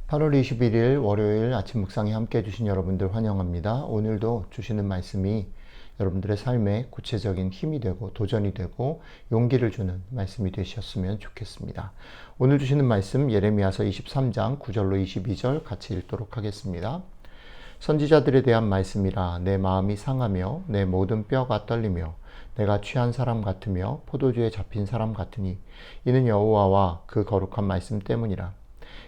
8월 21일 월요일 아침 묵상에 함께 해주신 여러분들 환영합니다. 오늘도 주시는 말씀이 여러분들의 삶에 구체적인 힘이 되고 도전이 되고 용기를 주는 말씀이 되셨으면 좋겠습니다. 오늘 주시는 말씀 예레미야서 23장 9절로 22절 같이 읽도록 하겠습니다. 선지자들에 대한 말씀이라. 내 마음이 상하며 내 모든 뼈가 떨리며 내가 취한 사람 같으며 포도주에 잡힌 사람 같으니 이는 여호와와 그 거룩한 말씀 때문이라.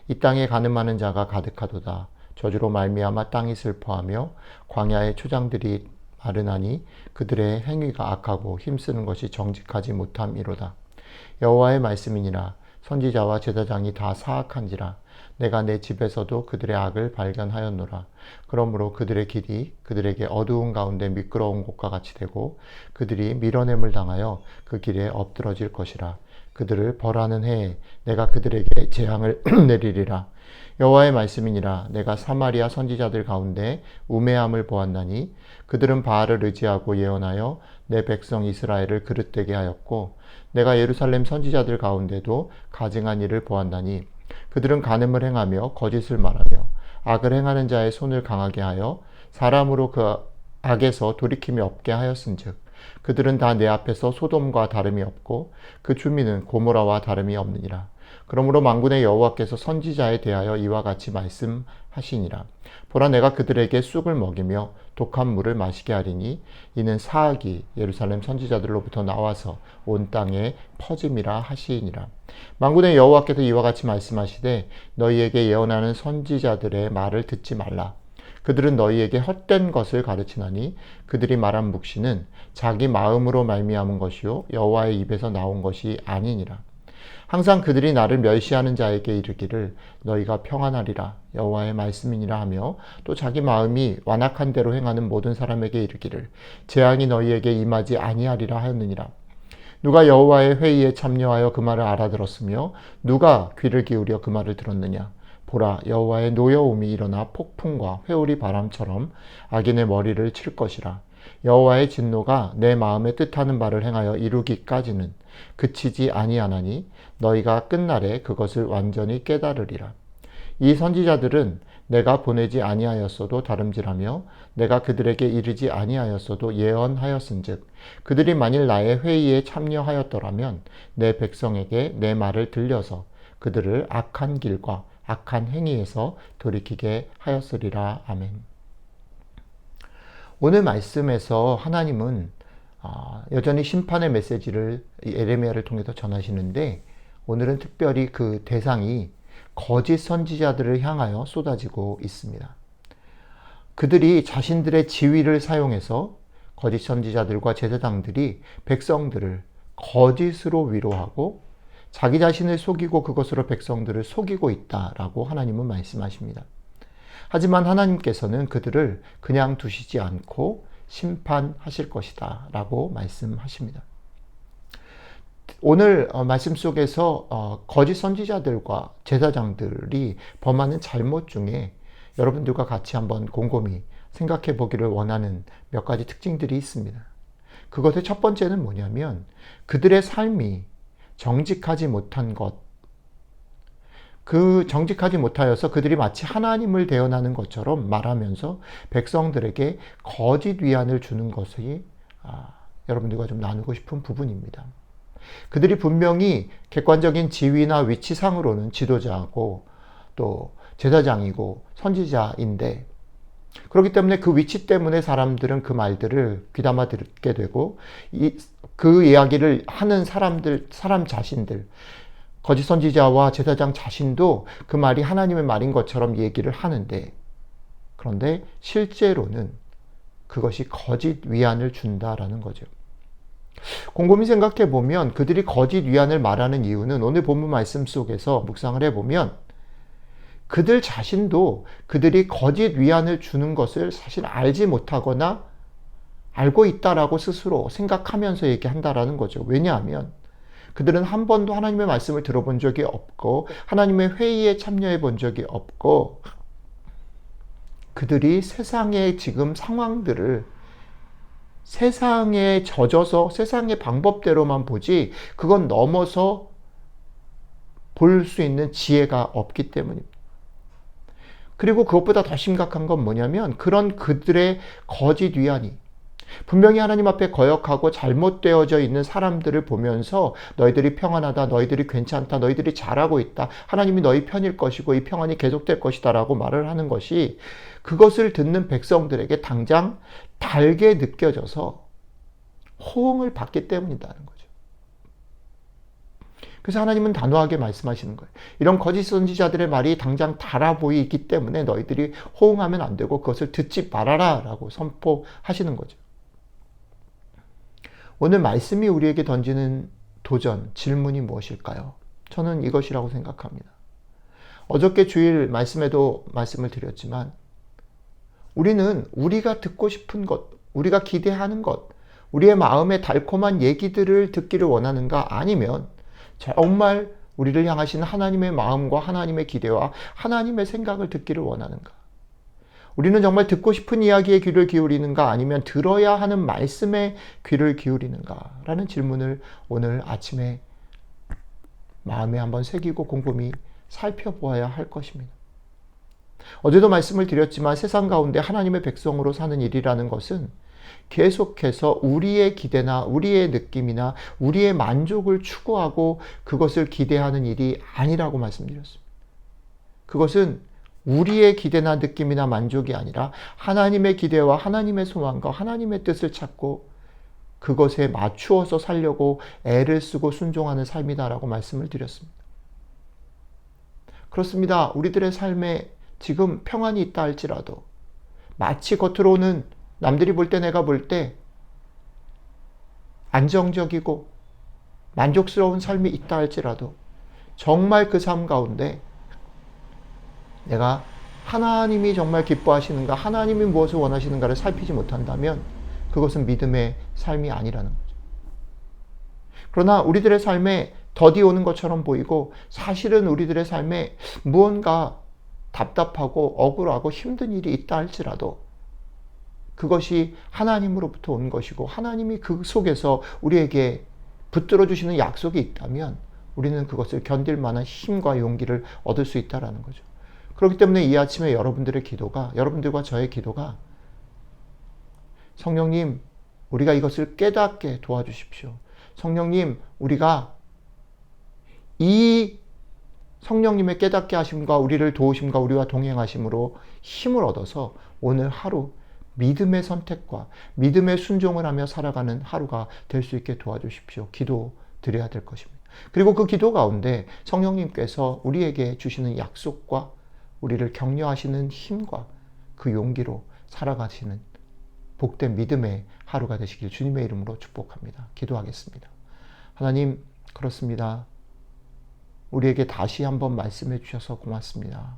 이 땅에 가늠하는 자가 가득하도다. 저주로 말미암아 땅이 슬퍼하며 광야의 초장들이 마르나니 그들의 행위가 악하고 힘쓰는 것이 정직하지 못함이로다. 여호와의 말씀이니라. 선지자와 제사장이 다 사악한지라. 내가 내 집에서도 그들의 악을 발견하였노라. 그러므로 그들의 길이 그들에게 어두운 가운데 미끄러운 곳과 같이 되고 그들이 밀어냄을 당하여 그 길에 엎드러질 것이라. 그들을 벌하는 해에 내가 그들에게 재앙을 내리리라. 여호와의 말씀이니라. 내가 사마리아 선지자들 가운데 우매함을 보았나니 그들은 바알을 의지하고 예언하여 내 백성 이스라엘을 그릇되게 하였고 내가 예루살렘 선지자들 가운데도 가증한 일을 보았나니 그들은 간음을 행하며 거짓을 말하며 악을 행하는 자의 손을 강하게 하여 사람으로 그 악에서 돌이킴이 없게 하였은즉 그들은 다 내 앞에서 소돔과 다름이 없고 그 주민은 고모라와 다름이 없느니라. 그러므로 만군의 여호와께서 선지자에 대하여 이와 같이 말씀하시니라. 보라, 내가 그들에게 쑥을 먹이며 독한 물을 마시게 하리니 이는 사악이 예루살렘 선지자들로부터 나와서 온 땅에 퍼짐이라 하시니라. 만군의 여호와께서 이와 같이 말씀하시되 너희에게 예언하는 선지자들의 말을 듣지 말라. 그들은 너희에게 헛된 것을 가르치나니 그들이 말한 묵시는 자기 마음으로 말미암은 것이요 여호와의 입에서 나온 것이 아니니라. 항상 그들이 나를 멸시하는 자에게 이르기를 너희가 평안하리라 여호와의 말씀이니라 하며 또 자기 마음이 완악한 대로 행하는 모든 사람에게 이르기를 재앙이 너희에게 임하지 아니하리라 하였느니라. 누가 여호와의 회의에 참여하여 그 말을 알아들었으며 누가 귀를 기울여 그 말을 들었느냐. 보라, 여호와의 노여움이 일어나 폭풍과 회오리 바람처럼 악인의 머리를 칠 것이라. 여호와의 진노가 내 마음에 뜻하는 바를 행하여 이루기까지는 그치지 아니하나니 너희가 끝날에 그것을 완전히 깨달으리라. 이 선지자들은 내가 보내지 아니하였어도 다름질하며 내가 그들에게 이르지 아니하였어도 예언하였은즉 그들이 만일 나의 회의에 참여하였더라면 내 백성에게 내 말을 들려서 그들을 악한 길과 악한 행위에서 돌이키게 하였으리라. 아멘. 오늘 말씀에서 하나님은 여전히 심판의 메시지를 예레미야를 통해서 전하시는데 오늘은 특별히 그 대상이 거짓 선지자들을 향하여 쏟아지고 있습니다. 그들이 자신들의 지위를 사용해서 거짓 선지자들과 제사장들이 백성들을 거짓으로 위로하고 자기 자신을 속이고 그것으로 백성들을 속이고 있다라고 하나님은 말씀하십니다. 하지만 하나님께서는 그들을 그냥 두시지 않고 심판하실 것이다 라고 말씀하십니다. 오늘 말씀 속에서 거짓 선지자들과 제사장들이 범하는 잘못 중에 여러분들과 같이 한번 곰곰이 생각해 보기를 원하는 몇 가지 특징들이 있습니다. 그것의 첫 번째는 뭐냐면 그들의 삶이 정직하지 못한 것, 그 정직하지 못하여서 그들이 마치 하나님을 대언하는 것처럼 말하면서 백성들에게 거짓 위안을 주는 것이 여러분들과 좀 나누고 싶은 부분입니다. 그들이 분명히 객관적인 지위나 위치상으로는 지도자고 또 제사장이고 선지자인데 그렇기 때문에 그 위치 때문에 사람들은 그 말들을 귀담아 듣게 되고 그 이야기를 하는 사람 자신들, 거짓 선지자와 제사장 자신도 그 말이 하나님의 말인 것처럼 얘기를 하는데 그런데 실제로는 그것이 거짓 위안을 준다라는 거죠. 곰곰이 생각해 보면 그들이 거짓 위안을 말하는 이유는 오늘 본문 말씀 속에서 묵상을 해보면 그들 자신도 그들이 거짓 위안을 주는 것을 사실 알지 못하거나 알고 있다라고 스스로 생각하면서 얘기한다라는 거죠. 왜냐하면 그들은 한 번도 하나님의 말씀을 들어본 적이 없고 하나님의 회의에 참여해 본 적이 없고 그들이 세상의 지금 상황들을 세상에 젖어서 세상의 방법대로만 보지 그건 넘어서 볼 수 있는 지혜가 없기 때문입니다. 그리고 그것보다 더 심각한 건 뭐냐면 그런 그들의 거짓 위안이 분명히 하나님 앞에 거역하고 잘못되어져 있는 사람들을 보면서 너희들이 평안하다, 너희들이 괜찮다, 너희들이 잘하고 있다, 하나님이 너희 편일 것이고 이 평안이 계속될 것이다 라고 말을 하는 것이 그것을 듣는 백성들에게 당장 달게 느껴져서 호응을 받기 때문이라는 거죠. 그래서 하나님은 단호하게 말씀하시는 거예요. 이런 거짓 선지자들의 말이 당장 달아 보이기 때문에 너희들이 호응하면 안 되고 그것을 듣지 말아라 라고 선포하시는 거죠. 오늘 말씀이 우리에게 던지는 도전, 질문이 무엇일까요? 저는 이것이라고 생각합니다. 어저께 주일 말씀에도 말씀을 드렸지만 우리는 우리가 듣고 싶은 것, 우리가 기대하는 것, 우리의 마음의 달콤한 얘기들을 듣기를 원하는가 아니면 정말 우리를 향하신 하나님의 마음과 하나님의 기대와 하나님의 생각을 듣기를 원하는가? 우리는 정말 듣고 싶은 이야기에 귀를 기울이는가 아니면 들어야 하는 말씀에 귀를 기울이는가? 라는 질문을 오늘 아침에 마음에 한번 새기고 곰곰이 살펴보아야 할 것입니다. 어제도 말씀을 드렸지만 세상 가운데 하나님의 백성으로 사는 일이라는 것은 계속해서 우리의 기대나 우리의 느낌이나 우리의 만족을 추구하고 그것을 기대하는 일이 아니라고 말씀드렸습니다. 그것은 우리의 기대나 느낌이나 만족이 아니라 하나님의 기대와 하나님의 소망과 하나님의 뜻을 찾고 그것에 맞추어서 살려고 애를 쓰고 순종하는 삶이다라고 말씀을 드렸습니다. 그렇습니다. 우리들의 삶에 지금 평안이 있다 할지라도 마치 겉으로는 남들이 볼 때 내가 볼 때 안정적이고 만족스러운 삶이 있다 할지라도 정말 그 삶 가운데 내가 하나님이 정말 기뻐하시는가, 하나님이 무엇을 원하시는가를 살피지 못한다면 그것은 믿음의 삶이 아니라는 거죠. 그러나 우리들의 삶에 더디 오는 것처럼 보이고 사실은 우리들의 삶에 무언가 답답하고 억울하고 힘든 일이 있다 할지라도 그것이 하나님으로부터 온 것이고 하나님이 그 속에서 우리에게 붙들어 주시는 약속이 있다면 우리는 그것을 견딜 만한 힘과 용기를 얻을 수 있다는 거죠. 그렇기 때문에 이 아침에 여러분들의 기도가, 여러분들과 저의 기도가 성령님, 우리가 이것을 깨닫게 도와주십시오. 성령님, 우리가 이 성령님의 깨닫게 하심과 우리를 도우심과 우리와 동행하심으로 힘을 얻어서 오늘 하루 믿음의 선택과 믿음의 순종을 하며 살아가는 하루가 될 수 있게 도와주십시오. 기도 드려야 될 것입니다. 그리고 그 기도 가운데 성령님께서 우리에게 주시는 약속과 우리를 격려하시는 힘과 그 용기로 살아가시는 복된 믿음의 하루가 되시길 주님의 이름으로 축복합니다. 기도하겠습니다. 하나님, 그렇습니다. 우리에게 다시 한번 말씀해 주셔서 고맙습니다.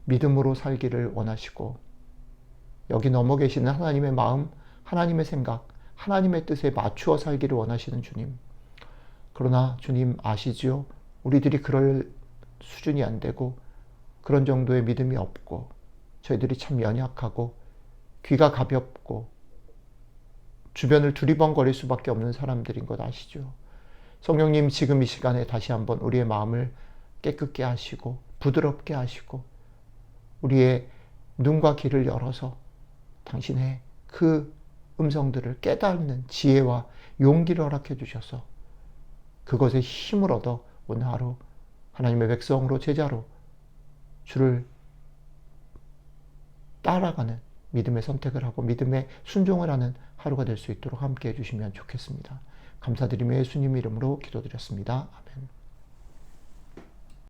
믿음으로 살기를 원하시고 여기 넘어 계시는 하나님의 마음, 하나님의 생각, 하나님의 뜻에 맞추어 살기를 원하시는 주님. 그러나 주님 아시지요? 우리들이 그럴 수준이 안 되고 그런 정도의 믿음이 없고 저희들이 참 연약하고 귀가 가볍고 주변을 두리번거릴 수밖에 없는 사람들인 것 아시죠? 성령님, 지금 이 시간에 다시 한번 우리의 마음을 깨끗게 하시고 부드럽게 하시고 우리의 눈과 귀를 열어서 당신의 그 음성들을 깨닫는 지혜와 용기를 허락해 주셔서 그것에 힘을 얻어 오늘 하루 하나님의 백성으로 제자로 주를 따라가는 믿음의 선택을 하고 믿음의 순종을 하는 하루가 될 수 있도록 함께 해주시면 좋겠습니다. 감사드리며 예수님 이름으로 기도드렸습니다. 아멘.